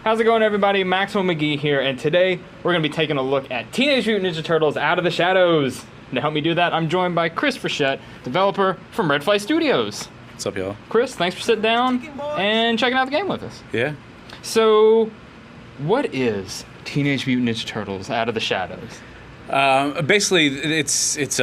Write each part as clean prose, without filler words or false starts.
How's it going, everybody? Maxwell McGee here, and today we're going to be taking a look at Teenage Mutant Ninja Turtles Out of the Shadows. And to help me do that, I'm joined by Chris Frechette, developer from Red Fly Studios. What's up, y'all? Chris, thanks for sitting down and checking out the game with us. Yeah. So, what is Teenage Mutant Ninja Turtles Out of the Shadows? Basically, it's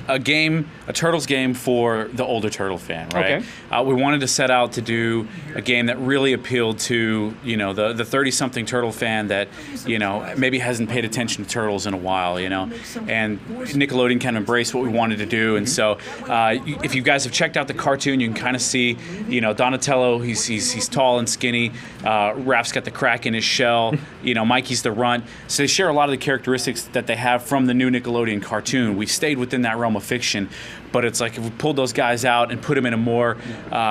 a game, a Turtles game for the older Turtle fan, right? Okay. We wanted to set out to do a game that really appealed to, you know, the 30-something Turtle fan that, you know, maybe hasn't paid attention to Turtles in a while, you know? And Nickelodeon kind of embraced what we wanted to do. And so if you guys have checked out the cartoon, you can kind of see, you know, Donatello, he's tall and skinny. Raph's got the crack in his shell. You know, Mikey's the runt. So they share a lot of the characteristics that they have from the new Nickelodeon cartoon. We've stayed within that realm of fiction, but it's like if we pulled those guys out and put them in a more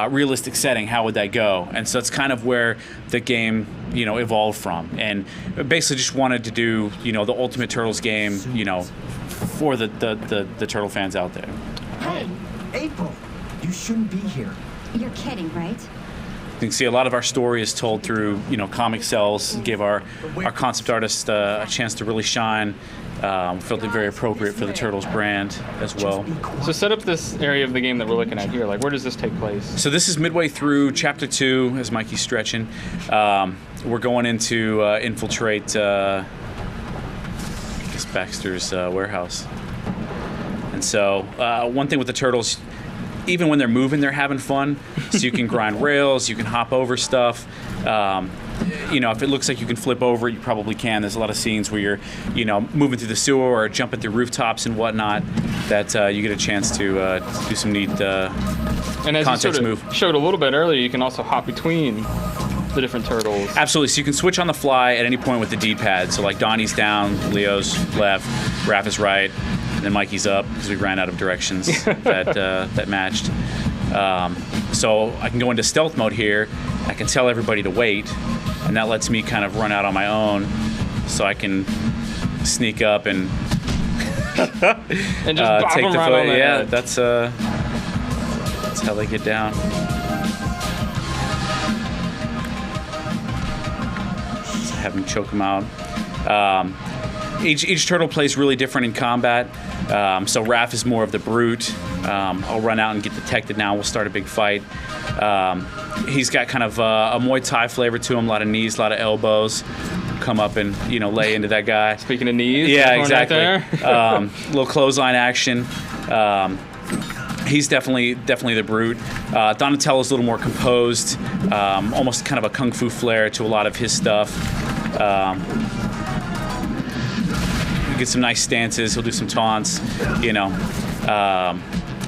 realistic setting, how would that go? And so that's kind of where the game, you know, evolved from. And basically just wanted to do, you know, the ultimate Turtles game, you know, for the Turtle fans out there. Hey, April, you shouldn't be here. You're kidding, right? You can see a lot of our story is told through, you know, comic cells. Give our concept artists a chance to really shine. Felt it very appropriate for the Turtles brand as well. So set up this area of the game that we're looking at here. Like, where does this take place? So this is midway through Chapter 2, as Mikey's stretching. We're going into infiltrate, I guess, Baxter's warehouse. And so one thing with the Turtles, even when they're moving, they're having fun. So you can grind rails, you can hop over stuff. You know, if it looks like you can flip over it, you probably can. There's a lot of scenes where you're, you know, moving through the sewer or jumping through rooftops and whatnot that you get a chance to do some neat and as context you sort move. of showed a little bit earlier, you can also hop between the different turtles. Absolutely. So you can switch on the fly at any point with the D-pad. So like Donnie's down, Leo's left, Raph is right, and then Mikey's up because we ran out of directions that matched. So I can go into stealth mode here. I can tell everybody to wait, and that lets me kind of run out on my own, so I can sneak up and and just bop take them the right foot. on the Yeah, head. that's how they get down. So have them choke them out. Each turtle plays really different in combat. So Raph is more of the brute. I'll run out and get detected now. We'll start a big fight. He's got kind of a Muay Thai flavor to him, a lot of knees, a lot of elbows. Come up and, you know, lay into that guy. Speaking of knees, yeah, exactly. Right Little clothesline action. He's definitely the brute. Donatello's a little more composed, almost kind of a kung fu flair to a lot of his stuff. Get some nice stances. He'll do some taunts, you know.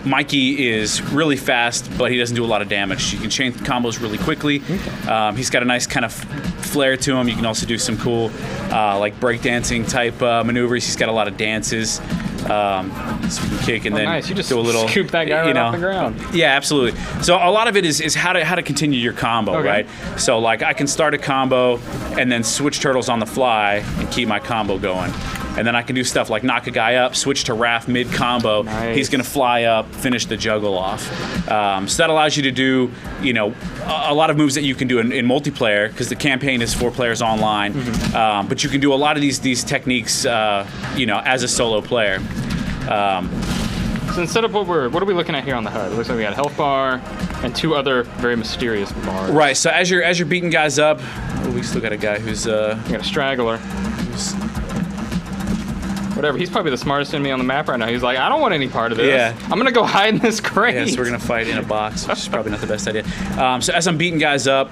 Mikey is really fast, but he doesn't do a lot of damage. You can chain combos really quickly. Okay. He's got a nice kind of flair to him. You can also do some cool, like breakdancing type maneuvers. He's got a lot of dances. So you can kick and then nice. You just do a little, scoop that guy right off the ground. Yeah, absolutely. So a lot of it is how to continue your combo, okay. right? So like I can start a combo and then switch turtles on the fly and keep my combo going. And then I can do stuff like knock a guy up, switch to Raph mid-combo. Nice. He's going to fly up, finish the juggle off. So that allows you to do, you know, a lot of moves that you can do in multiplayer because the campaign is 4 players online. Mm-hmm. But you can do a lot of these techniques, you know, as a solo player. So instead of what are we looking at here on the HUD? It looks like we got a health bar and 2 other very mysterious bars. Right. So as you're beating guys up, we still got a guy who's we got a straggler. Whatever. He's probably the smartest enemy on the map right now. He's like, I don't want any part of this. Yeah. I'm gonna go hide in this crate. Yeah, so we're gonna fight in a box, which is probably not the best idea. So as I'm beating guys up,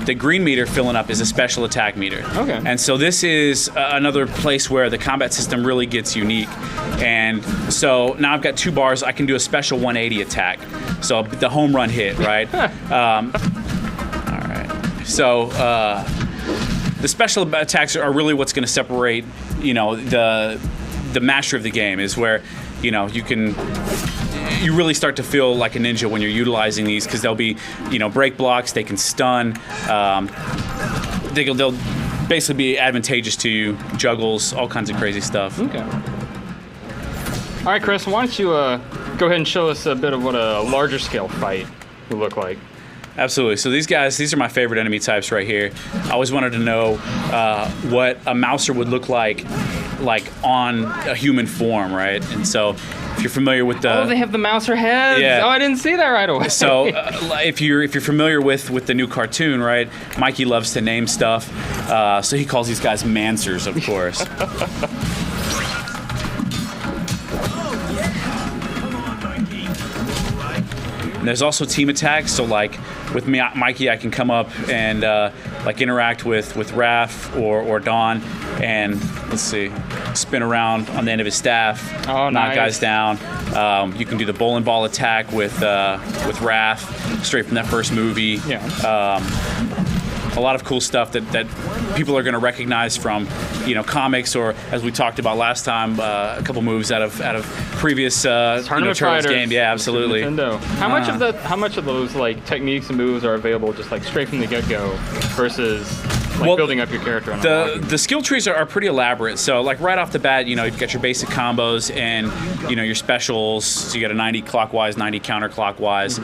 the green meter filling up is a special attack meter. Okay. And so this is another place where the combat system really gets unique. And so now I've got 2 bars. I can do a special 180 attack. So the home run hit, right? All right. So the special attacks are really what's going to separate, you know, the master of the game is where, you know, you really start to feel like a ninja when you're utilizing these because they'll be, you know, break blocks, they can stun, they'll basically be advantageous to you, juggles, all kinds of crazy stuff. Okay. All right, Chris, why don't you go ahead and show us a bit of what a larger scale fight would look like? Absolutely. So these are my favorite enemy types right here. I always wanted to know what a mouser would look like on a human form, right? And so if you're familiar with the... Oh, they have the mouser heads. Yeah. Oh, I didn't see that right away. So if you're familiar with the new cartoon, right? Mikey loves to name stuff, so he calls these guys mansers, of course. And there's also team attacks. So like with me, Mikey, I can come up and like interact with Raph or Dawn, and let's see, spin around on the end of his staff, oh, knock nice. guys down. You can do the bowling ball attack with Raph, straight from that first movie. Yeah. A lot of cool stuff that people are going to recognize from, comics, or as we talked about last time, a couple moves out of previous Turtles game. Yeah, absolutely. Nintendo. How much of those like techniques and moves are available just like straight from the get-go versus like building up your character? On the skill trees are pretty elaborate. So like right off the bat, you've got your basic combos and your specials. So you got a 90 clockwise, 90 counterclockwise.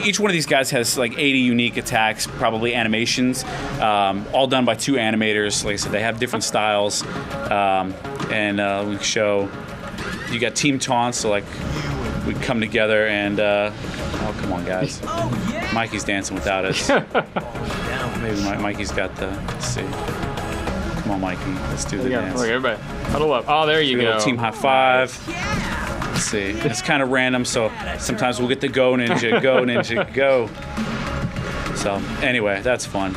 Each one of these guys has like 80 unique attacks, probably animations, all done by 2 animators. Like I said, they have different styles, and we show. You got team taunts, so like we come together and oh, come on, guys. Mikey's dancing without us. Maybe Mikey's got the. Let's see. Come on, Mikey. Let's do the dance. Look, everybody, huddle up. Oh, there you go. Team high five. Let's see. It's kind of random, so sometimes we'll get the go ninja, go ninja, go. So anyway, that's fun.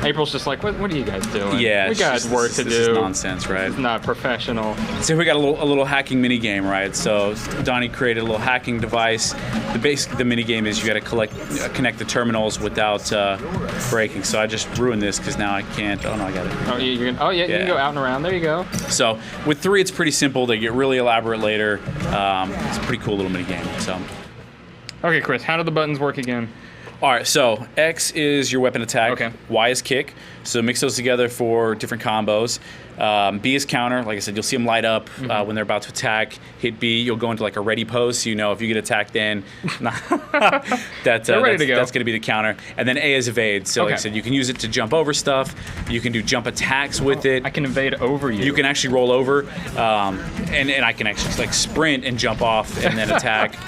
April's just like, what are you guys doing? Yeah, we got work to do. This is nonsense, right? It's not professional. So we got a little hacking mini game, right? So Donnie created a little hacking device. The mini game is you got to connect the terminals without breaking. So I just ruined this because now I can't. Oh no, I got it. Oh, you can go out and around. There you go. So with 3, it's pretty simple. They get really elaborate later. It's a pretty cool little mini game. So. Okay, Chris, how do the buttons work again? All right, so X is your weapon attack. Okay. Y is kick. So mix those together for different combos. B is counter. Like I said, you'll see them light up when they're about to attack. Hit B, you'll go into like a ready pose. So if you get attacked in, that's going to be the counter. And then A is evade. So like I said, you can use it to jump over stuff. You can do jump attacks with it. I can evade over you. You can actually roll over, and I can actually like sprint and jump off and then attack.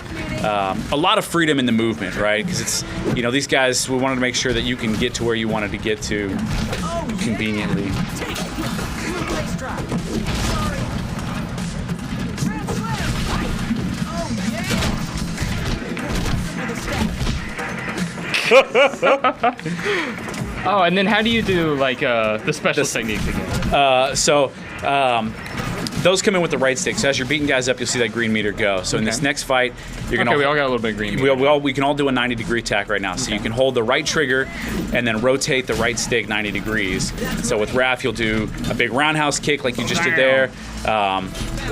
A lot of freedom in the movement, right? Because it's, these guys, we wanted to make sure that you can get to where you wanted to get to conveniently. Oh, and then how do you do like the special techniques again? Those come in with the right stick. So as you're beating guys up, you'll see that green meter go. So in this next fight, you're gonna. We all got a little bit of green meter. We can all do a 90-degree attack right now. So you can hold the right trigger and then rotate the right stick 90 degrees. So with Raph, you'll do a big roundhouse kick like you just did there.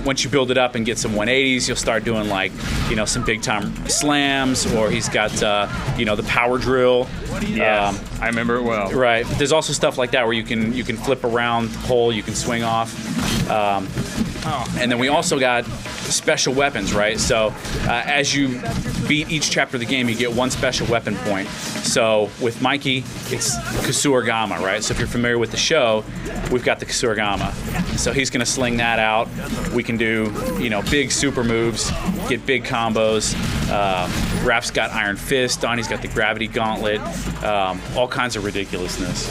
Once you build it up and get some 180s, you'll start doing like, some big time slams, or he's got, the power drill. Yes, I remember it well. Right. But there's also stuff like that where you can flip around the pole, you can swing off. And then we also got special weapons, right? So as you beat each chapter of the game, you get 1 special weapon point. So with Mikey, it's Kasuragama, right? So if you're familiar with the show, we've got the Kasuragama. So he's going to sling that out. We can do, big super moves, get big combos. Raph's got Iron Fist. Donnie's got the Gravity Gauntlet. All kinds of ridiculousness.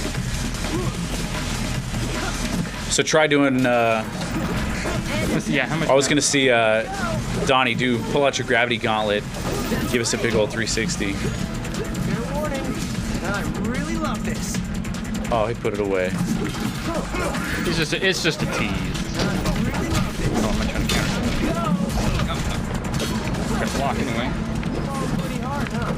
So try doing... I was going to see Donnie pull out your Gravity Gauntlet, give us a big old 360. Fair warning. I really love this. Oh, he put it away. It's just a tease. Oh, I'm trying to counter. Got a block anyway. Pretty hard, huh?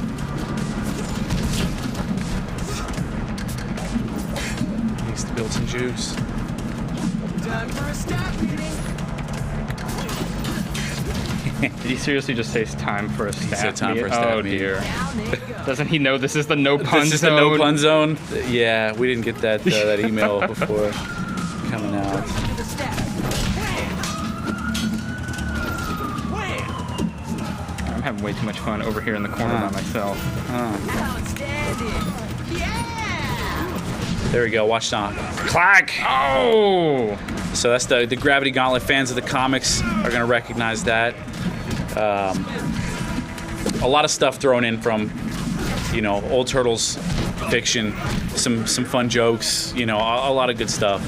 Needs to build some juice. Time for a staff meeting. Did he seriously just say it's time for a staff meeting? He said time for a staff meeting. Oh dear. Doesn't he know this is the no pun zone? This is the no pun zone? Yeah, we didn't get that email before coming out. having way too much fun over here in the corner by myself. There we go. Watch now. Clack! Oh! So that's the Gravity Gauntlet. Fans of the comics are going to recognize that. A lot of stuff thrown in from, old Turtles fiction, some fun jokes, a lot of good stuff.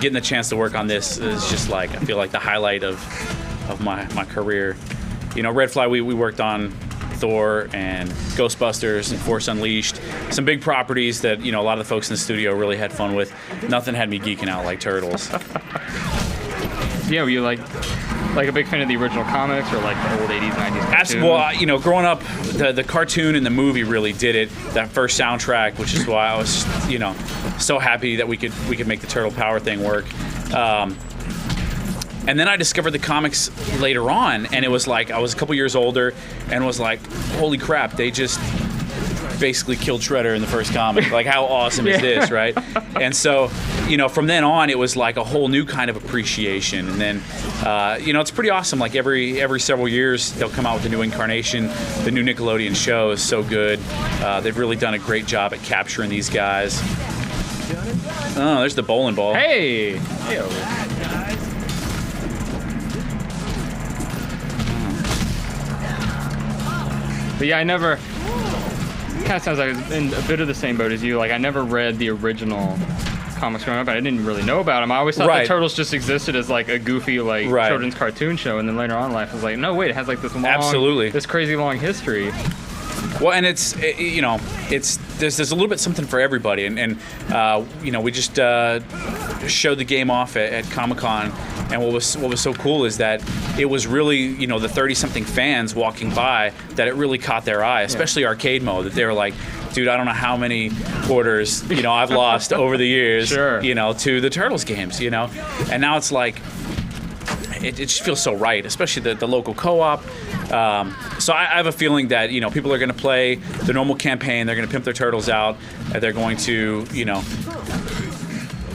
Getting the chance to work on this is just like, I feel like the highlight of my career. Red Fly, we worked on Thor and Ghostbusters and Force Unleashed, some big properties that a lot of the folks in the studio really had fun with. Nothing had me geeking out like Turtles. Yeah, were you like a big fan of the original comics or like the old 80s, 90s cartoons? Well, growing up, the cartoon and the movie really did it. That first soundtrack, which is why I was, so happy that we could make the Turtle Power thing work. And then I discovered the comics later on, and it was like I was a couple years older, and was like, holy crap, they just basically killed Shredder in the first comic. Like, how awesome is this, right? And so, from then on, it was like a whole new kind of appreciation. And then, it's pretty awesome. Like every several years, they'll come out with a new incarnation. The new Nickelodeon show is so good. They've really done a great job at capturing these guys. Oh, there's the bowling ball. Hey! Hey-o. But yeah, I never. Kind of sounds like I was in a bit of the same boat as you. Like, I never read the original comics growing up. I didn't really know about them. I always thought the Turtles just existed as like a goofy children's cartoon show, and then later on in life, I was like, no, wait, it has like this long, this crazy long history. Well, and it's there's a little bit something for everybody, and we just showed the game off at Comic-Con, and what was so cool is that it was really the 30-something fans walking by that it really caught their eye, especially arcade mode. That they were like, dude, I don't know how many quarters I've lost over the years, to the Turtles games, and now it's like. It just feels so right, especially the local co-op. So I have a feeling that people are going to play the normal campaign. They're going to pimp their turtles out. They're going to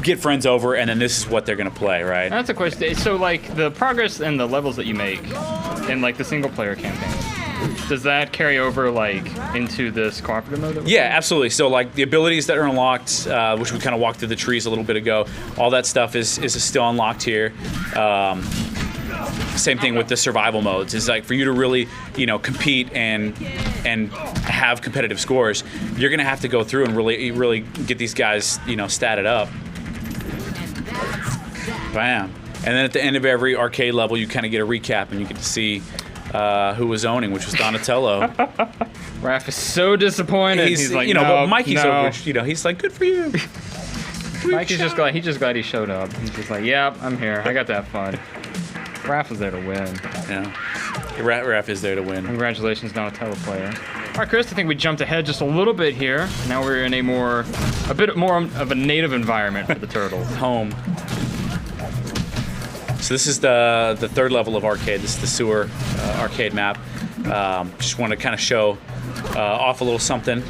get friends over, and then this is what they're going to play, right? That's a question. So like the progress and the levels that you make in like the single player campaign, does that carry over like into this cooperative mode? Yeah, absolutely. So like the abilities that are unlocked, which we kind of walked through the trees a little bit ago, all that stuff is still unlocked here. Same thing with the survival modes. It's like for you to really, compete and have competitive scores, you're gonna have to go through and really get these guys, statted up. Bam. And then at the end of every arcade level, you kind of get a recap and you get to see who was owning, which was Donatello. Raph is so disappointed. He's like, but Mikey's over. He's like, good for you. Mikey's just glad he showed up. He's just like, yep, I'm here. I got to have fun. Raph was there to win. Yeah. Raph is there to win. Congratulations, Donatello player. All right, Chris, I think we jumped ahead just a little bit here. Now we're in a bit more of a native environment for the Turtles. Home. So this is the third level of arcade. This is the sewer arcade map. Just want to kind of show off a little something.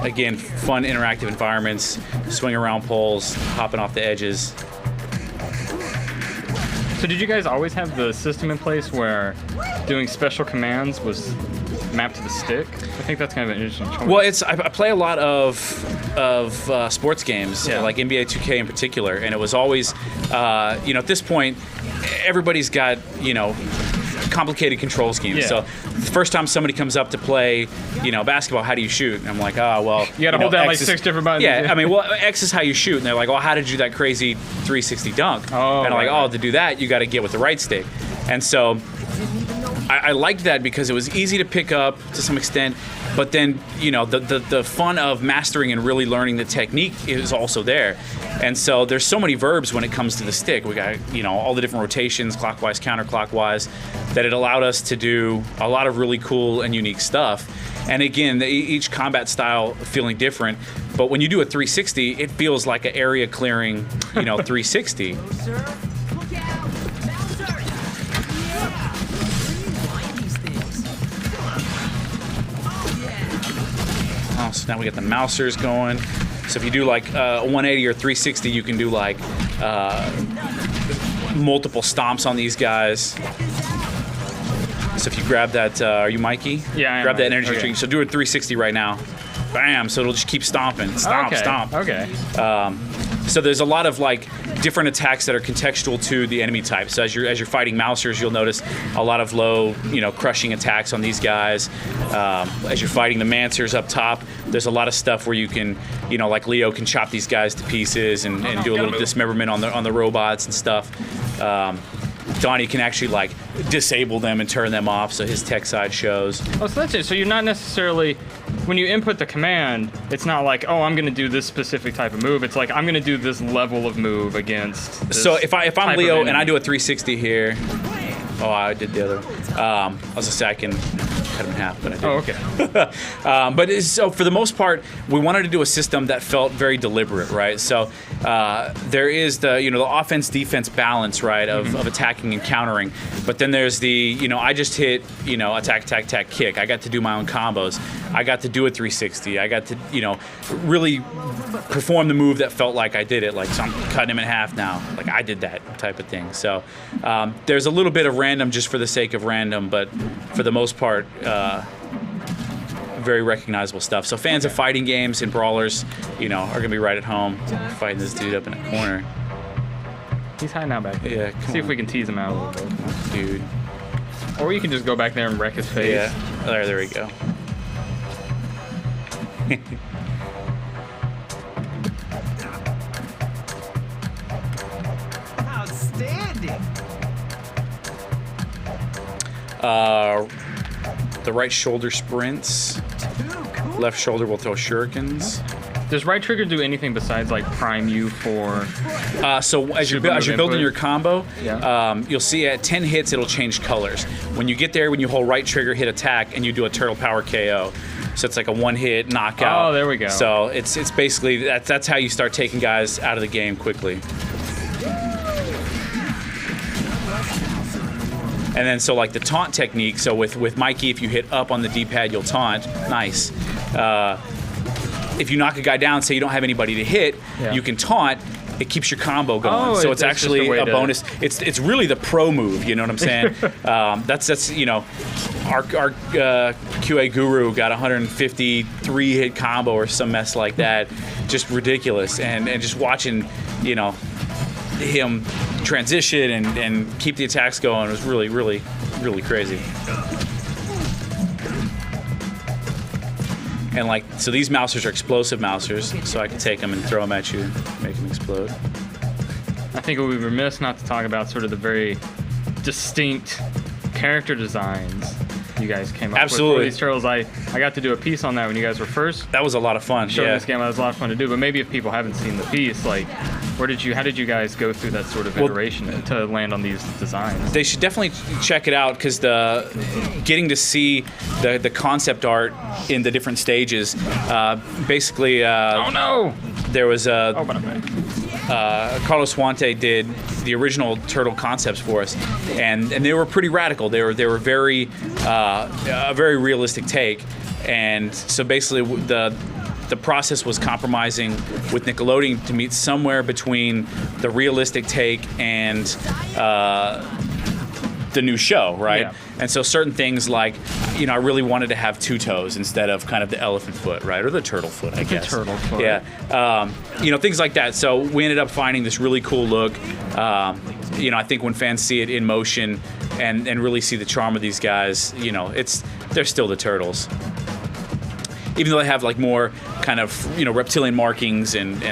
Again, fun interactive environments, swing around poles, hopping off the edges. So did you guys always have the system in place where doing special commands was mapped to the stick? I think that's kind of an interesting choice. Well, I play a lot of sports games, like NBA 2K in particular, and it was always, at this point, everybody's got, complicated control schemes. Yeah. So the first time somebody comes up to play, basketball, how do you shoot? And I'm like, oh, well. You got to hold down like 6 different buttons. Yeah, I mean, well, X is how you shoot. And they're like, well, how did you do that crazy 360 dunk? Oh, and I'm like, to do that, you got to get with the right stick. And so I liked that because it was easy to pick up to some extent, but then, the fun of mastering and really learning the technique is also there. And so there's so many verbs when it comes to the stick. We got, all the different rotations, clockwise, counterclockwise, that it allowed us to do a lot of really cool and unique stuff. And again, each combat style feeling different, but when you do a 360, it feels like an area clearing, 360. So now we got the mousers going. So if you do like a 180 or 360, you can do like multiple stomps on these guys. So if you grab that, are you Mikey? Yeah, I am. Grab that energy Okay. drink. So do a 360 right now. Bam! So it'll just keep stomping. Stomp, Okay. stomp. Okay. So there's a lot of like different attacks that are contextual to the enemy type. So as you're fighting mousers, you'll notice a lot of low, crushing attacks on these guys. As you're fighting the mancers up top, there's a lot of stuff where you can, like Leo can chop these guys to pieces and do a little dismemberment on the robots and stuff. Donnie can actually like disable them and turn them off, so his tech side shows. Oh, so that's it. So you're not necessarily, when you input the command, it's not like, oh, I'm going to do this specific type of move. It's like, I'm going to do this level of move against this So if I'm Leo and I do a enemy. 360 here, oh, I did the other. I was gonna say I can cut him in half, but I didn't. Oh, okay. So for the most part, we wanted to do a system that felt very deliberate, right? So there is the offense defense balance, right, of attacking and countering, but then there's the I just hit attack kick. I got to do my own combos. I got to do a 360. I got to really perform the move that felt like I did it. Like, so I'm cutting him in half now. Like I did that type of thing. So there's a little bit of random just for the sake of random, but for the most part, very recognizable stuff. So fans of fighting games and brawlers, are gonna be right at home fighting this dude up in a corner. He's hiding out back there. Yeah, come See if on. we can tease him out a little bit. Dude. Or you can just go back there and wreck his face. Yeah. There we go. Outstanding. The right shoulder sprints. Left shoulder will throw shurikens. Does right trigger do anything besides like prime you for? So as you're Super move building input? your combo, Yeah. you'll see at 10 hits it'll change colors. When you get there, when you hold right trigger, hit attack, and you do a turtle power KO. So it's like a one-hit knockout. Oh, there we go. So it's basically that's how you start taking guys out of the game quickly. And then so like the taunt technique. So with Mikey, if you hit up on the D-pad, you'll taunt. Nice. If you knock a guy down, say you don't have anybody to hit, Yeah. you can taunt. It keeps your combo going. Oh, So it's that's just actually a way a to- bonus. It's really the pro move. You know what I'm saying? That's our QA guru got 153 hit combo or some mess like that. Just ridiculous. And just watching him transition and keep the attacks going was really, really, really crazy. And so these mousers are explosive mousers, so I can take them and throw them at you, make them explode. I think it would be remiss not to talk about sort of the very distinct character designs you guys came up Absolutely. with for these turtles. I got to do a piece on that when you guys were first That was a lot of fun. showing Yeah. this game. It was a lot of fun to do, but maybe if people haven't seen the piece, like, how did you guys go through that sort of iteration to land on these designs? They should definitely check it out because getting to see the concept art in the different stages. Basically, Oh no! there was Oh, but I'm Carlos Huante did the original turtle concepts for us, and they were pretty radical. They were very a very realistic take, and so basically the process was compromising with Nickelodeon to meet somewhere between the realistic take and the new show, right? Yeah. And so certain things like, I really wanted to have two toes instead of kind of the elephant foot, right? Or the turtle foot, I guess. turtle foot. Yeah. Things like that. So we ended up finding this really cool look. I think when fans see it in motion and really see the charm of these guys, they're still the Turtles. Even though they have like more kind of, reptilian markings and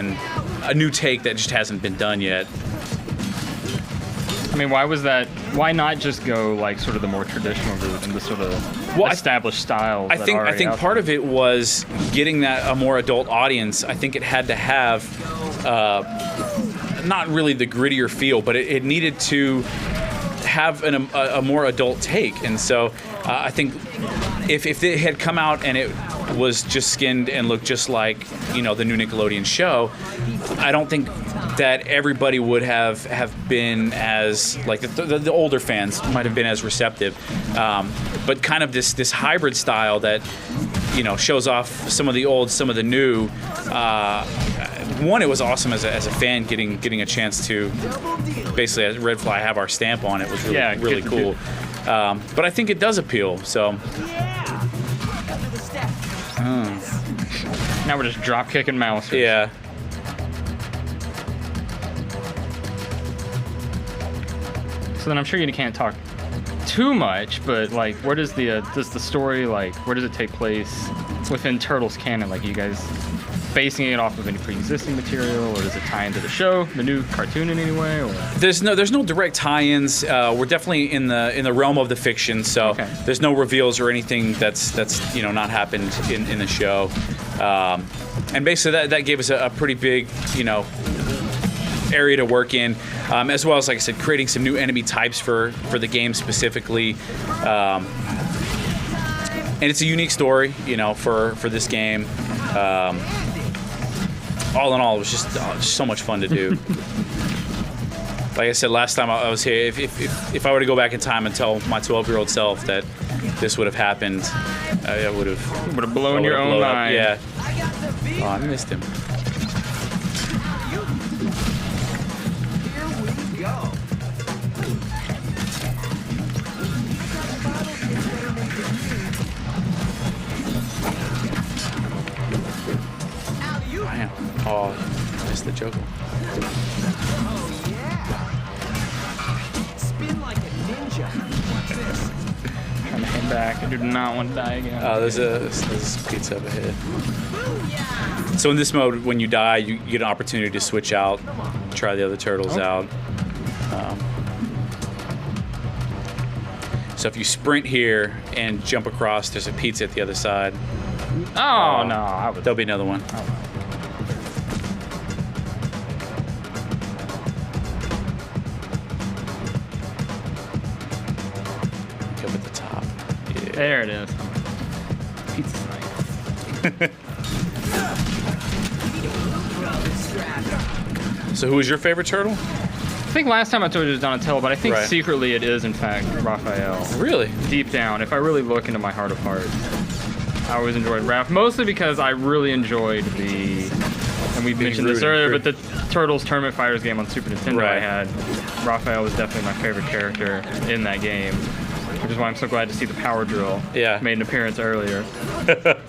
a new take that just hasn't been done yet. I mean, why not just go like sort of the more traditional route and the sort of established styles? I think part of it was getting that a more adult audience. I think it had to have not really the grittier feel, but it needed to have a more adult take. And so I think if it had come out and it was just skinned and looked just like the new Nickelodeon show, I don't think that everybody would have been as like the older fans might have been as receptive, but kind of this hybrid style that shows off some of the old, some of the new. One, it was awesome as a fan getting a chance to basically, as Red Fly, have our stamp on it was really Yeah, really good- cool. But I think it does appeal. So now we're just drop kicking mouse. yeah. So then I'm sure you can't talk too much, but like, where does the story, like, where does it take place within Turtles canon? Like, are you guys basing it off of any pre-existing material, or does it tie into the show, the new cartoon in any way? Or? There's no direct tie-ins. We're definitely in the realm of the fiction, so okay. There's no reveals or anything that's not happened in the show. And basically that gave us a pretty big area to work in, as well as, like I said, creating some new enemy types for the game specifically. And it's a unique story, for this game. All in all, it was just so much fun to do. Like I said last time I was here, if I were to go back in time and tell my 12-year-old self that this would have happened, I would have blown your own mind. Yeah. Oh, I missed him. Oh, missed the joke. Oh, yeah. Spin like a ninja. What's this? Trying to head back. I do not want to die again. Oh, there's pizza up ahead. So in this mode, when you die, you get an opportunity to switch out, try the other turtles out. So if you sprint here and jump across, there's a pizza at the other side. Oh, no. There'll be another one. Up at the top. Yeah. There it is. Pizza night. So who is your favorite turtle? I think last time I told you it was Donatello, but I think Right. secretly it is, in fact, Raphael. Really? Deep down, if I really look into my heart of hearts, I always enjoyed Raph, mostly because I really enjoyed and we mentioned this earlier, but the Turtles Tournament Fighters game on Super Nintendo Right. I had, Raphael was definitely my favorite character in that game, which is why I'm so glad to see the Power Drill made an appearance earlier. But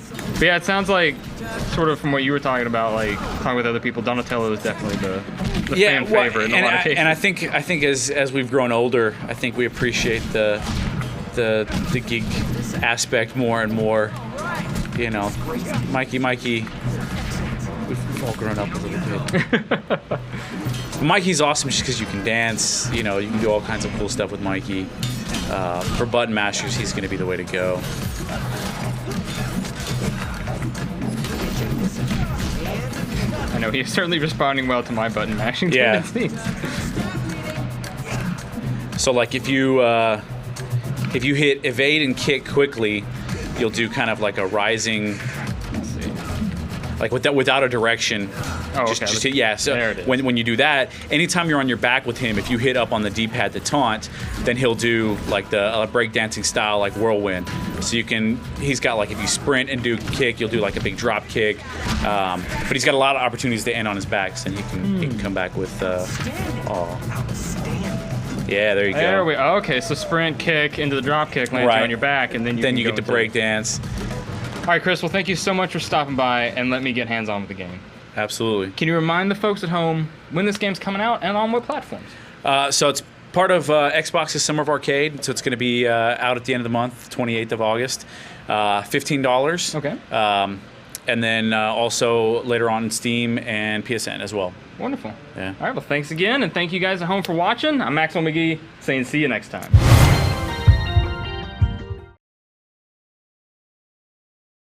yeah, it sounds like, sort of from what you were talking about, like talking with other people, Donatello is definitely the fan favorite in a lot of cases. And I think as we've grown older, I think we appreciate the geek aspect more and more. Mikey, we've all grown up a little bit. Mikey's awesome just because you can dance. You can do all kinds of cool stuff with Mikey. For button mashers, he's going to be the way to go. I know he's certainly responding well to my button mashing Yeah. tendencies. So like if you hit evade and kick quickly, you'll do kind of like a rising, like without a direction. Oh, just okay. hit, yeah. So There it is. when you do that, anytime you're on your back with him, if you hit up on the D-pad to taunt, then he'll do like the breakdancing style, like whirlwind. So he's got like if you sprint and do kick, you'll do like a big drop kick. But he's got a lot of opportunities to end on his back, so he can come back with. Yeah, there you go. There we okay, so sprint, kick, into the drop kick, land you on your back, and then you get to break dance. All right, Chris, well, thank you so much for stopping by and let me get hands-on with the game. Absolutely. Can you remind the folks at home when this game's coming out and on what platforms? So it's part of Xbox's Summer of Arcade, so it's going to be out at the end of the month, 28th of August. $15. Okay. And then also later on in Steam and PSN as well. Wonderful. Yeah. All right, well, thanks again, and thank you guys at home for watching. I'm Maxwell McGee, saying see you next time.